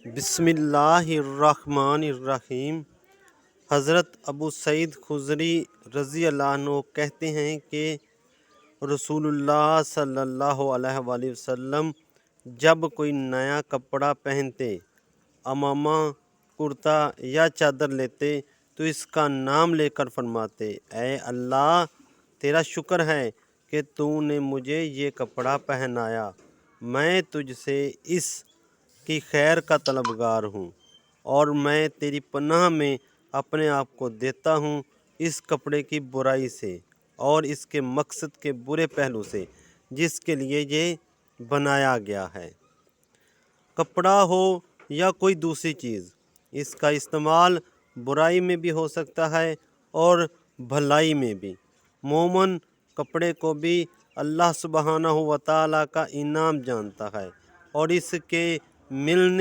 بسم اللہ الرحمن الرحیم۔ حضرت ابو سعید خدری رضی اللہ عنہ کہتے ہیں کہ رسول اللہ صلی اللہ علیہ وآلہ وسلم جب کوئی نیا کپڑا پہنتے، عمامہ، کرتا یا چادر لیتے تو اس کا نام لے کر فرماتے: اے اللہ، تیرا شکر ہے کہ تو نے مجھے یہ کپڑا پہنایا، میں تجھ سے اس کی خیر کا طلبگار ہوں، اور میں تیری پناہ میں اپنے آپ کو دیتا ہوں اس کپڑے کی برائی سے اور اس کے مقصد کے برے پہلو سے جس کے لیے یہ بنایا گیا ہے۔ کپڑا ہو یا کوئی دوسری چیز، اس کا استعمال برائی میں بھی ہو سکتا ہے اور بھلائی میں بھی۔ مومن کپڑے کو بھی اللہ سبحانہ و تعالیٰ کا انعام جانتا ہے اور اس کے ملنے